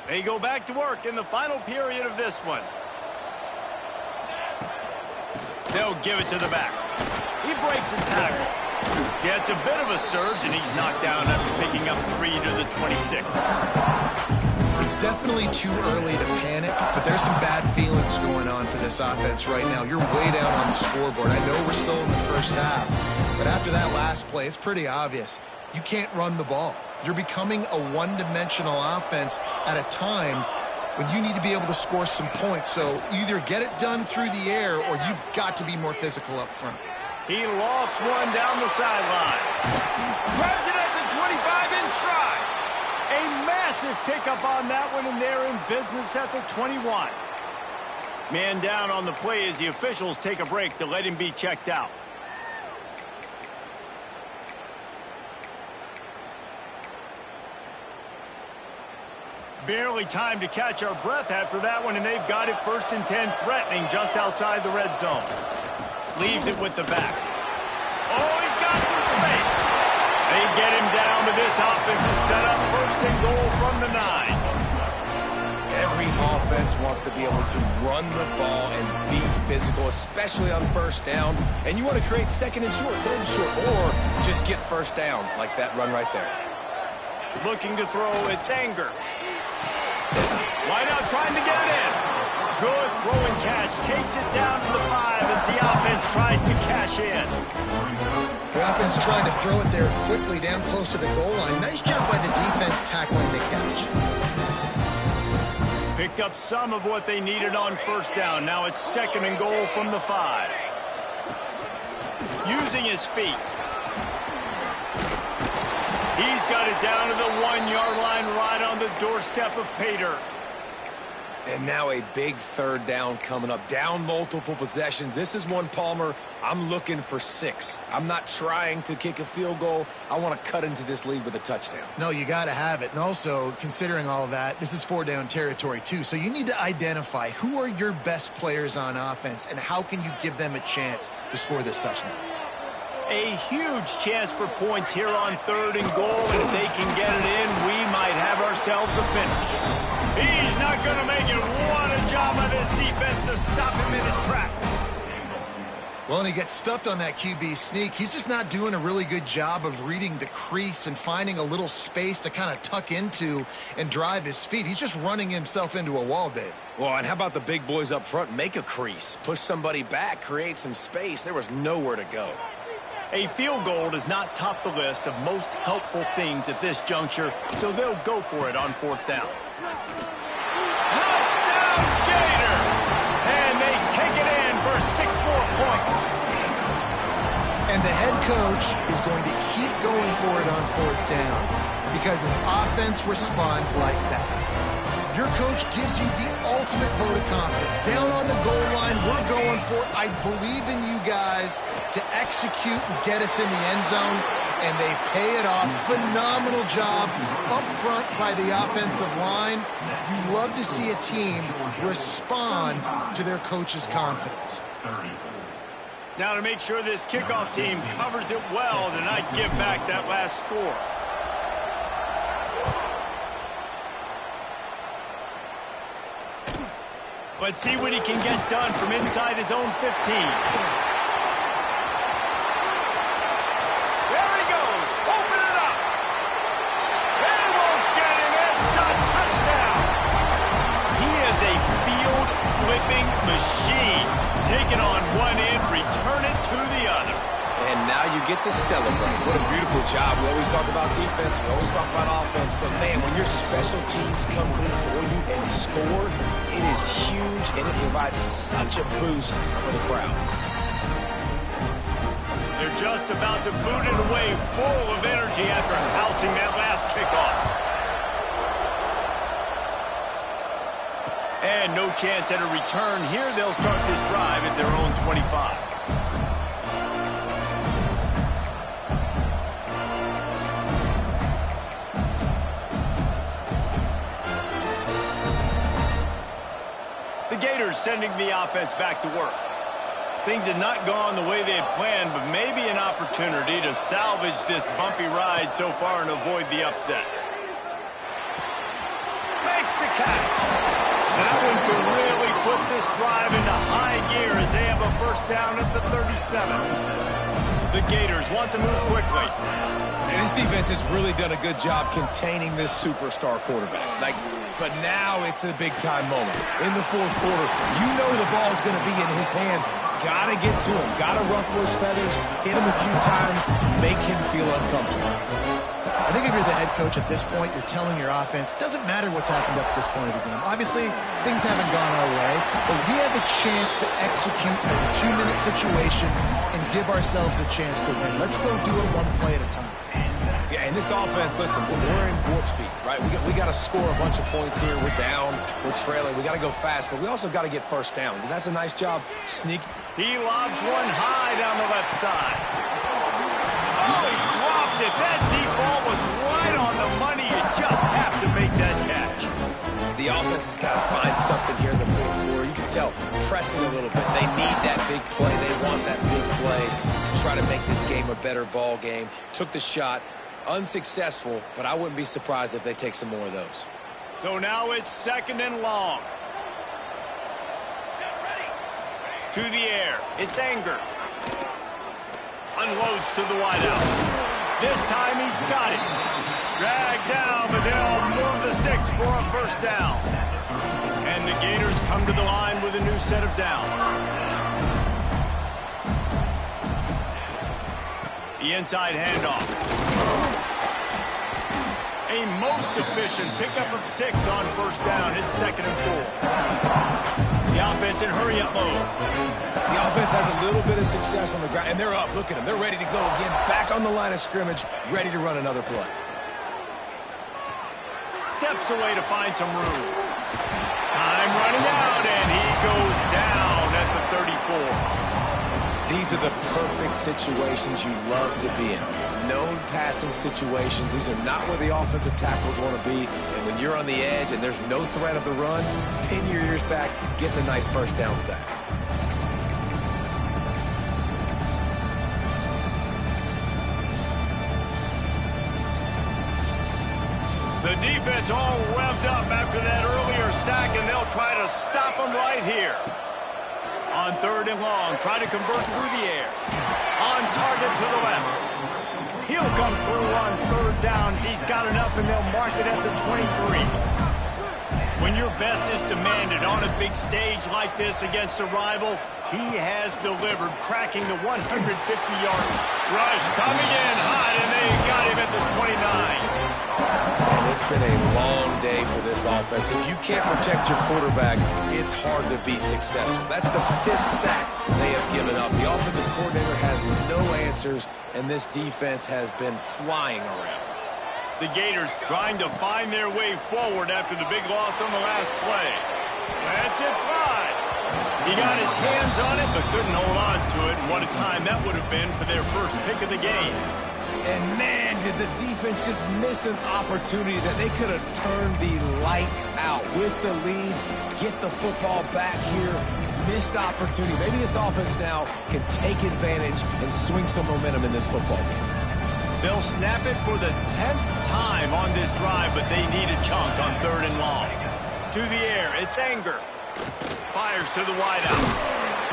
They go back to work in the final period of this one. They'll give it to the back. He breaks a tackle. Yeah, it's a bit of a surge, and he's knocked down after picking up 3 to the 26. It's definitely too early to panic, but there's some bad feelings going on for this offense right now. You're way down on the scoreboard. I know we're still in the first half, but after that last play, it's pretty obvious. You can't run the ball. You're becoming a one-dimensional offense at a time when you need to be able to score some points. So either get it done through the air or you've got to be more physical up front. He lost one down the sideline. Grabs it at the 25 in stride. A massive pickup on that one, and they're in business at the 21. Man down on the play as the officials take a break to let him be checked out. Barely time to catch our breath after that one, and they've got it 1st and 10, threatening just outside the red zone. Leaves it with the back. Oh, he's got some space. They get him down to this offense to set up 1st and goal from the 9. Every offense wants to be able to run the ball and be physical, especially on 1st down. And you want to create 2nd and short, 3rd and short, or just get 1st downs like that run right there. Looking to throw, it's Anger. Wide out trying to get it in. Good throw and catch. Takes it down to the 5 as the offense tries to cash in. The offense trying to throw it there quickly down close to the goal line. Nice job by the defense tackling the catch. Picked up some of what they needed on 1st down. Now it's 2nd and goal from the 5. Using his feet. He's got it down to the 1-yard line right on the doorstep of Pater. And now a big 3rd down coming up. Down multiple possessions. This is one, Palmer, I'm looking for 6. I'm not trying to kick a field goal. I want to cut into this lead with a touchdown. No, you got to have it. And also, considering all of that, this is 4-down territory too. So you need to identify who are your best players on offense and how can you give them a chance to score this touchdown. A huge chance for points here on 3rd and goal, and if they can get it in, we might have ourselves a finish. He's not going to make it. What a job by this defense to stop him in his tracks. Well, and he gets stuffed on that QB sneak. He's just not doing a really good job of reading the crease and finding a little space to kind of tuck into and drive his feet. He's just running himself into a wall, Dave. Well, and how about the big boys up front? Make a crease. Push somebody back. Create some space. There was nowhere to go. A field goal does not top the list of most helpful things at this juncture, so they'll go for it on 4th down. Touchdown, Gator! And they take it in for 6 more points. And the head coach is going to keep going for it on 4th down because his offense responds like that. Your coach gives you the ultimate vote of confidence. Down on the goal line, we're going for it. I believe in you guys to execute and get us in the end zone, and they pay it off. Phenomenal job up front by the offensive line. You love to see a team respond to their coach's confidence. Now to make sure this kickoff team covers it well to not give back that last score. But see what he can get done from inside his own 15. There he goes. Open it up. They won't get him. It's a touchdown. He is a field-flipping machine. Take it on one end, return it to the other. And now you get to celebrate. What a beautiful job. We always talk about defense. We always talk about offense. But, man, when your special teams come through for you and score, it is huge, and it provides such a boost for the crowd. They're just about to boot it away, full of energy after housing that last kickoff. And no chance at a return here. They'll start this drive at their own 25. The Gators sending the offense back to work. Things had not gone the way they had planned, but maybe an opportunity to salvage this bumpy ride so far and avoid the upset. Makes the catch. That one could really put this drive into high gear as they have a first down at the 37. The Gators want to move quickly. And this defense has really done a good job containing this superstar quarterback. But now it's a big-time moment. In the fourth quarter, you know the ball's going to be in his hands. Got to get to him. Got to ruffle his feathers, hit him a few times, make him feel uncomfortable. I think if you're the head coach at this point, you're telling your offense, it doesn't matter what's happened up to this point of the game. Obviously, things haven't gone our way, but we have a chance to execute a 2-minute situation and give ourselves a chance to win. Let's go do it one play at a time. Yeah, and this offense, listen, we're in warp speed, right? We got to score a bunch of points here. We're down. We're trailing. We got to go fast, but we also got to get first downs, and that's a nice job sneaking. He lobs one high down the left side. Oh, he dropped it. That deep ball was right on the money. You just have to make that catch. The offense has got to find something here in the fourth quarter. You can tell, pressing a little bit. They need that big play. They want that big play to try to make this game a better ball game. Took the shot. Unsuccessful, but I wouldn't be surprised if they take some more of those. So now it's 2nd and long. To the air. It's Anger. Unloads to the wideout. This time he's got it. Dragged down, but they'll move the sticks for a first down. And the Gators come to the line with a new set of downs. The inside handoff. A most efficient pickup of 6 on first down. It's 2nd and 4. The offense in hurry-up mode. The offense has a little bit of success on the ground, and they're up. Look at them. They're ready to go again. Back on the line of scrimmage, ready to run another play. Steps away to find some room. Time running out, and he goes down at the 34. These are the perfect situations you love to be in. Known passing situations. These are not where the offensive tackles want to be. And when you're on the edge and there's no threat of the run, pin your ears back, get the nice first down sack. The defense all revved up after that earlier sack, and they'll try to stop them right here. On 3rd and long, try to convert through the air. On target to the left. He'll come through on 3rd downs. He's got enough, and they'll mark it at the 23. When your best is demanded on a big stage like this against a rival, he has delivered, cracking the 150-yard rush. Coming in hot, and they got him at the 29. And it's been a long day for this offense. If you can't protect your quarterback, it's hard to be successful. That's the 5th sack they have given up. The offensive coordinator has no answers, and this defense has been flying around. The Gators trying to find their way forward after the big loss on the last play. That's it, Clyde. He got his hands on it, but couldn't hold on to it. And what a time that would have been for their first pick of the game. And, man, did the defense just miss an opportunity that they could have turned the lights out with the lead, get the football back here. Missed opportunity. Maybe this offense now can take advantage and swing some momentum in this football game. They'll snap it for the 10th time on this drive, but they need a chunk on 3rd and long. To the air, it's Anger. fires to the wideout.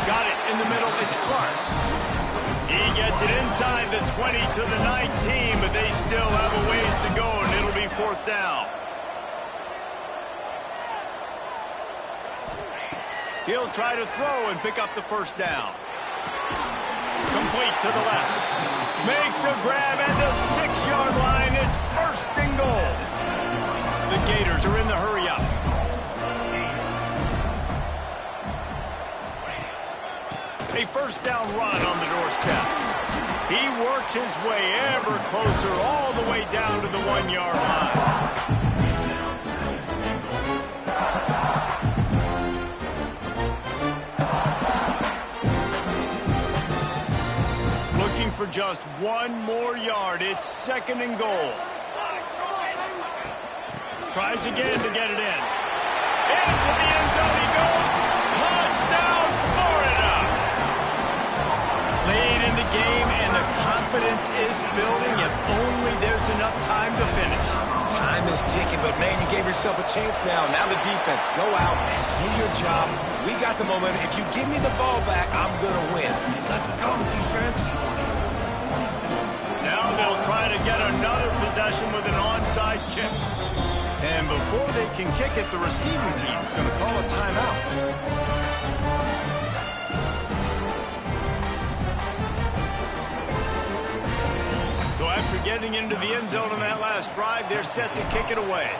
Got it in the middle. It's Clark. He gets it inside the 20 to the 19, but they still have a ways to go, and it'll be 4th down. He'll try to throw and pick up the 1st down. Complete to the left. Makes a grab at the 6-yard line. It's 1st and goal. The Gators are in the hurry-up. A 1st down run on the doorstep. He works his way ever closer all the way down to the 1-yard line. For just 1 more yard. It's 2nd and goal. Tries again to get it in. Into the end zone he goes. Touchdown, Florida! Late in the game, and the confidence is building. If only there's enough time to finish. Time is ticking, but man, you gave yourself a chance now. Now the defense, go out, do your job. We got the momentum. If you give me the ball back, I'm going to win. Let's go, defense. Now they'll try to get another possession with an onside kick. And before they can kick it, the receiving team's going to call a timeout. So after getting into the end zone on that last drive, they're set to kick it away.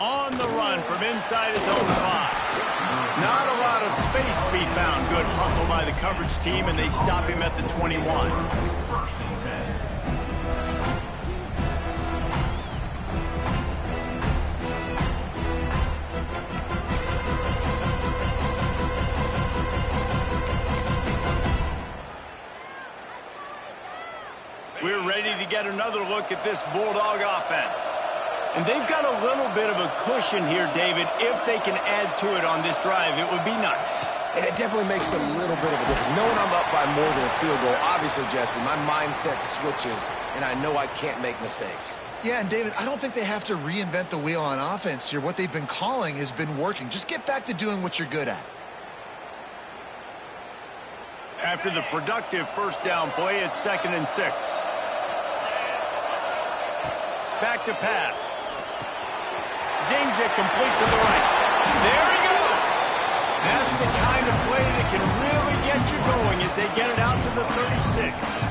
On the run from inside his own 5. Not a lot of space to be found. Good hustle by the coverage team, and they stop him at the 21. We're ready to get another look at this Bulldog offense. And they've got a little bit of a cushion here, David. If they can add to it on this drive, it would be nice. And it definitely makes a little bit of a difference. Knowing I'm up by more than a field goal, obviously, Jesse, my mindset switches, and I know I can't make mistakes. Yeah, and David, I don't think they have to reinvent the wheel on offense here. What they've been calling has been working. Just get back to doing what you're good at. After the productive 1st down play, it's 2nd and 6. Back to pass. Zings it complete to the right. There he goes. That's the kind of play that can really get you going as they get it out to the 36.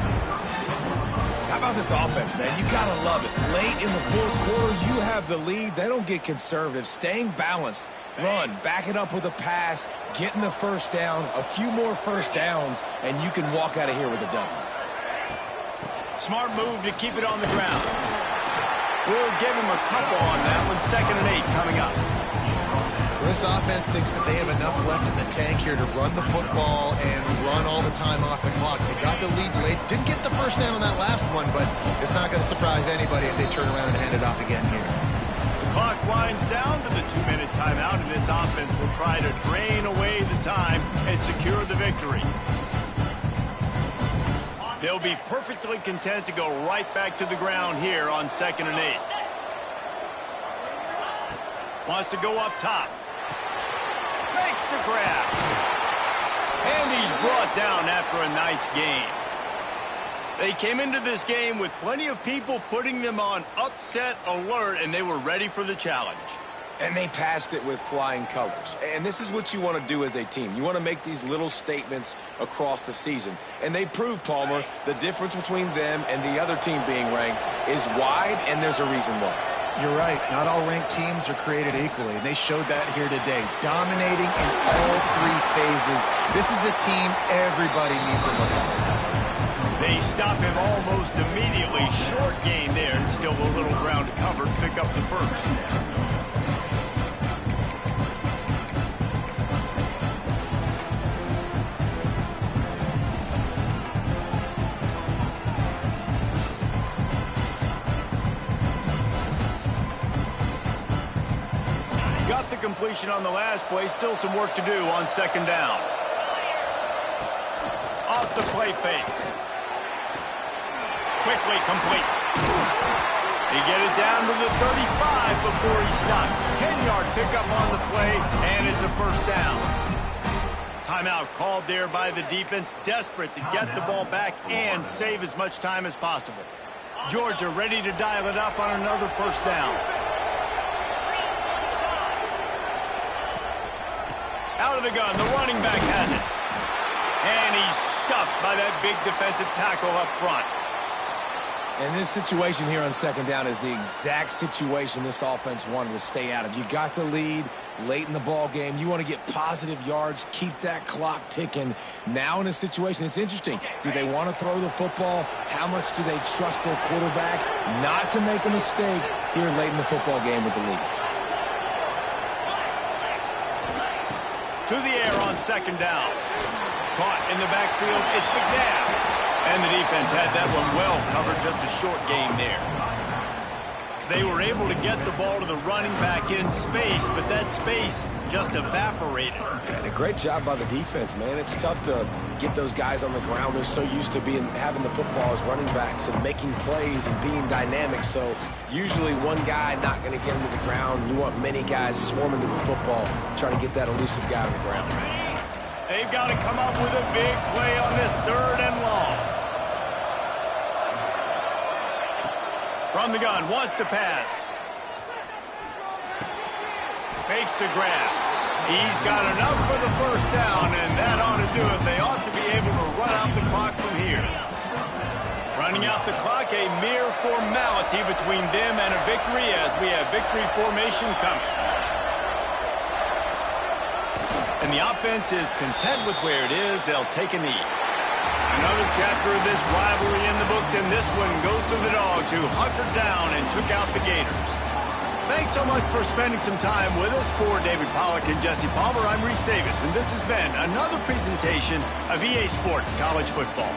How about this offense, man? You got to love it. Late in the 4th quarter, you have the lead. They don't get conservative. Staying balanced. Run, back it up with a pass, getting the 1st down, a few more 1st downs, and you can walk out of here with a W. Smart move to keep it on the ground. We'll give him a couple on that one. 2nd and 8 coming up. This offense thinks that they have enough left in the tank here to run the football and run all the time off the clock. They got the lead late. Didn't get the 1st down on that last one, but it's not going to surprise anybody if they turn around and hand it off again here. The clock winds down to the 2-minute timeout, and this offense will try to drain away the time and secure the victory. They'll be perfectly content to go right back to the ground here on 2nd and 8. Wants to go up top. Makes the grab. And he's brought down after a nice gain. They came into this game with plenty of people putting them on upset alert, and they were ready for the challenge. And they passed it with flying colors. And this is what you want to do as a team. You want to make these little statements across the season. And they proved, Palmer, the difference between them and the other team being ranked is wide, and there's a reason why. You're right. Not all ranked teams are created equally, and they showed that here today. Dominating in all 3 phases. This is a team everybody needs to look at. They stop him almost immediately. Short gain there, and still a little ground to cover to pick up the 1st. Got the completion on the last play. Still some work to do on 2nd down. Off the play fake. Quickly complete. He get it down to the 35 before he stopped. 10-yard pickup on the play, and it's a first down. Timeout called there by the defense, desperate to get the ball back and save as much time as possible. Georgia ready to dial it up on another first down. Out of the gun, the running back has it. And he's stuffed by that big defensive tackle up front. And this situation here on second down is the exact situation this offense wanted to stay out of. You got the lead late in the ball game. You want to get positive yards, keep that clock ticking. Now in a situation, it's interesting. Do they want to throw the football? How much do they trust their quarterback not to make a mistake here late in the football game with the lead? To the air on second down. Caught in the backfield, it's McNabb. And the defense had that one well covered, just a short game there. They were able to get the ball to the running back in space, but that space just evaporated. And a great job by the defense, man. It's tough to get those guys on the ground. They're so used to having the football as running backs and making plays and being dynamic. So usually one guy not going to get him to the ground. You want many guys swarming to the football, trying to get that elusive guy on the ground. They've got to come up with a big play on this third and long. From the gun, wants to pass. Makes the grab. He's got enough for the first down, and that ought to do it. They ought to be able to run out the clock from here. Running out the clock, a mere formality between them and a victory as we have victory formation coming. And the offense is content with where it is. They'll take a knee. Another chapter of this rivalry in the books, and this one goes to the Dogs, who hunkered down and took out the Gators. Thanks so much for spending some time with us. For David Pollack and Jesse Palmer, I'm Reese Davis, and this has been another presentation of EA Sports College Football.